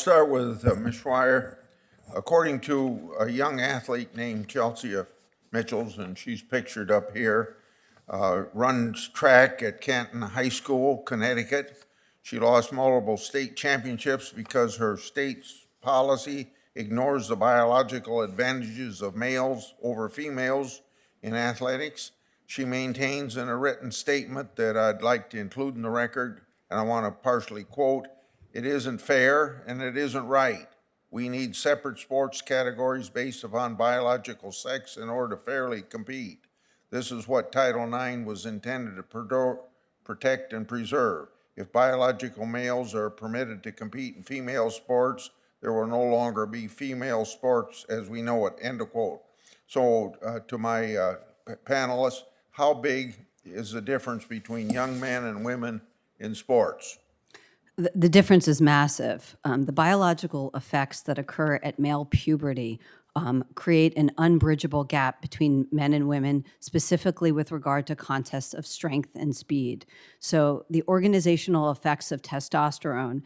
start with Ms. Schreier. According to a young athlete named Chelsea Mitchells, and she's pictured up here, runs track at Canton High School, Connecticut. She lost multiple state championships because her state's policy ignores the biological advantages of males over females in athletics. She maintains in a written statement that I'd like to include in the record, and I want to partially quote, "It isn't fair and it isn't right. We need separate sports categories based upon biological sex in order to fairly compete. This is what Title IX was intended to protect and preserve. If biological males are permitted to compete in female sports, there will no longer be female sports as we know it," end of quote. So to my panelists, how big is the difference between young men and women in sports? The difference is massive. The biological effects that occur at male puberty create an unbridgeable gap between men and women, specifically with regard to contests of strength and speed. So the organizational effects of testosterone,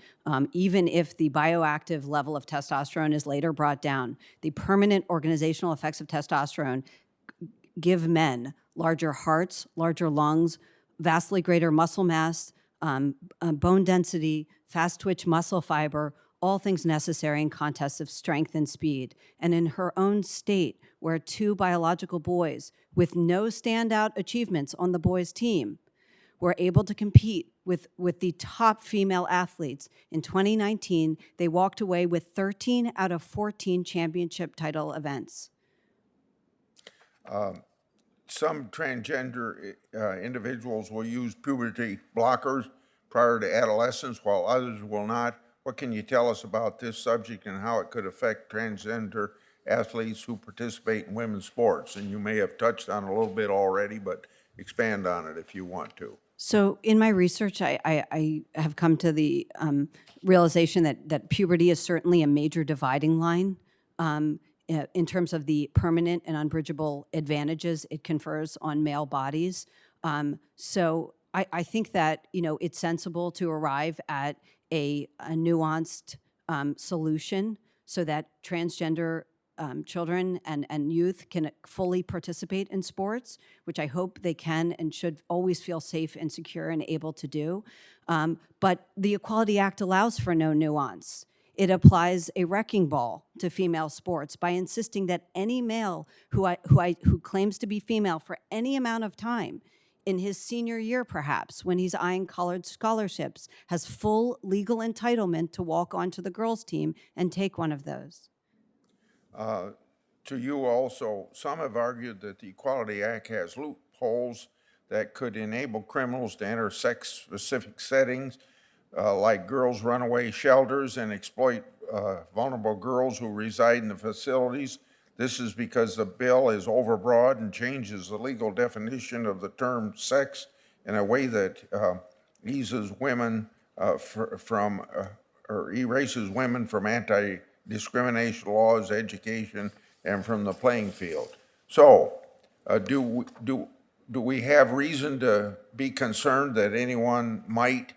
even if the bioactive level of testosterone is later brought down, the permanent organizational effects of testosterone give men larger hearts, larger lungs, vastly greater muscle mass, bone density, fast twitch muscle fiber, all things necessary in contests of strength and speed. And in her own state, where two biological boys with no standout achievements on the boys' team were able to compete with the top female athletes, in 2019, they walked away with 13 out of 14 championship title events. Some transgender individuals will use puberty blockers prior to adolescence, while others will not. What can you tell us about this subject and how it could affect transgender athletes who participate in women's sports? And you may have touched on it a little bit already, but expand on it if you want to. So in my research, I have come to the realization that puberty is certainly a major dividing line in terms of the permanent and unbridgeable advantages it confers on male bodies. So I think that, it's sensible to arrive at a nuanced solution so that transgender children and youth can fully participate in sports, which I hope they can and should always feel safe and secure and able to do. But the Equality Act allows for no nuance. It applies a wrecking ball to female sports by insisting that any male who claims to be female for any amount of time, in his senior year perhaps, when he's eyeing college scholarships, has full legal entitlement to walk onto the girls' team and take one of those. To you also, some have argued that the Equality Act has loopholes that could enable criminals to enter sex-specific settings like girls' runaway shelters and exploit vulnerable girls who reside in the facilities. This is because the bill is overbroad and changes the legal definition of the term sex in a way that erases women from anti-discrimination laws, education, and from the playing field. So, do we have reason to be concerned that anyone might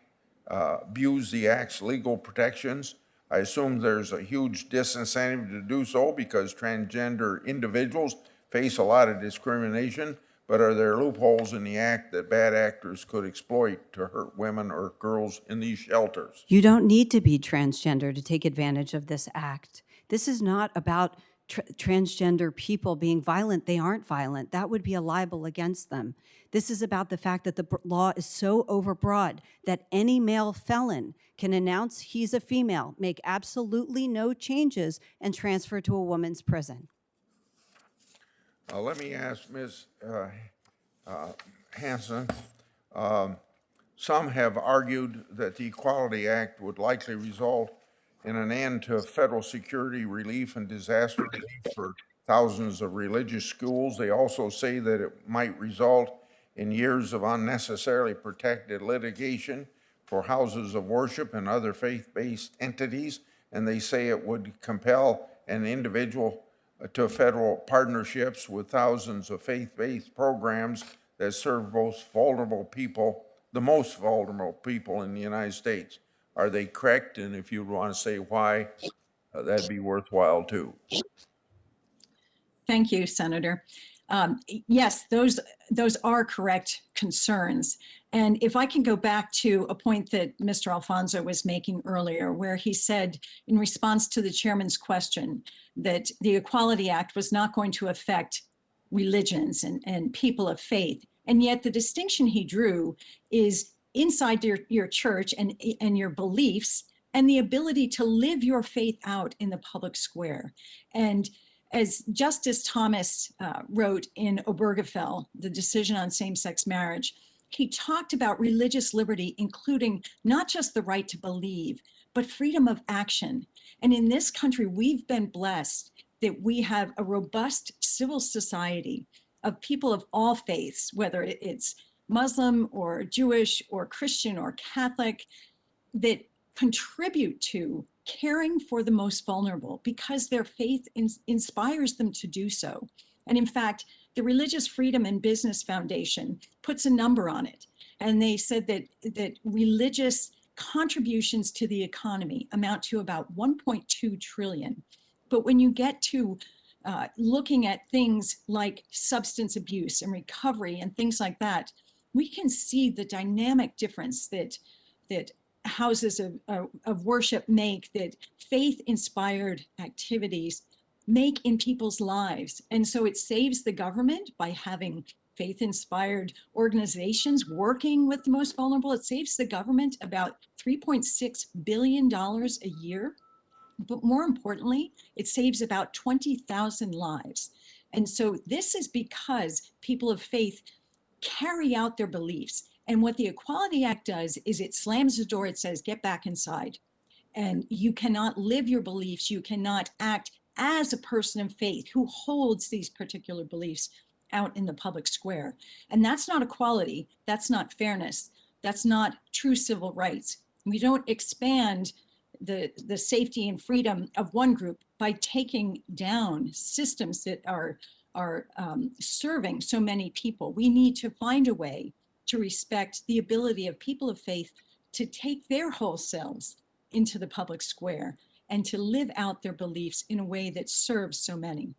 abuse the Act's legal protections? I assume there's a huge disincentive to do so because transgender individuals face a lot of discrimination, but are there loopholes in the Act that bad actors could exploit to hurt women or girls in these shelters? You don't need to be transgender to take advantage of this Act. This is not about transgender people being violent. They aren't violent. That would be a libel against them. This is about the fact that the law is so overbroad that any male felon can announce he's a female, make absolutely no changes, and transfer to a woman's prison. Let me ask Ms. Hanson. Some have argued that the Equality Act would likely result in an end to federal security relief and disaster relief for thousands of religious schools. They also say that it might result in years of unnecessarily protected litigation for houses of worship and other faith-based entities, and they say it would compel an individual to federal partnerships with thousands of faith-based programs that serve the most vulnerable people in the United States. Are they correct? And if you want to say why, that'd be worthwhile too. Thank you, Senator. Yes, those are correct concerns. And if I can go back to a point that Mr. Alfonso was making earlier, where he said in response to the chairman's question that the Equality Act was not going to affect religions and people of faith. And yet the distinction he drew is inside your church and your beliefs and the ability to live your faith out in the public square. And as Justice Thomas wrote in Obergefell, the decision on same-sex marriage, he talked about religious liberty, including not just the right to believe, but freedom of action. And in this country, we've been blessed that we have a robust civil society of people of all faiths, whether it's Muslim or Jewish or Christian or Catholic, that contribute to caring for the most vulnerable because their faith inspires them to do so. And in fact, the Religious Freedom and Business Foundation puts a number on it. And they said that religious contributions to the economy amount to about 1.2 trillion. But when you get to looking at things like substance abuse and recovery and things like that, we can see the dynamic difference that houses of worship make, that faith-inspired activities make in people's lives. And so it saves the government by having faith-inspired organizations working with the most vulnerable. It saves the government about $3.6 billion a year. But more importantly, it saves about 20,000 lives. And so this is because people of faith carry out their beliefs. And what the Equality Act does is it slams the door, it says, get back inside. And you cannot live your beliefs, you cannot act as a person of faith who holds these particular beliefs out in the public square. And that's not equality, that's not fairness, that's not true civil rights. We don't expand the safety and freedom of one group by taking down systems that are serving so many people. We need to find a way to respect the ability of people of faith to take their whole selves into the public square and to live out their beliefs in a way that serves so many.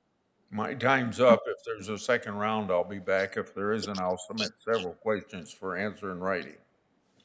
My time's up. If there's a second round, I'll be back. If there isn't, I'll submit several questions for answer in writing.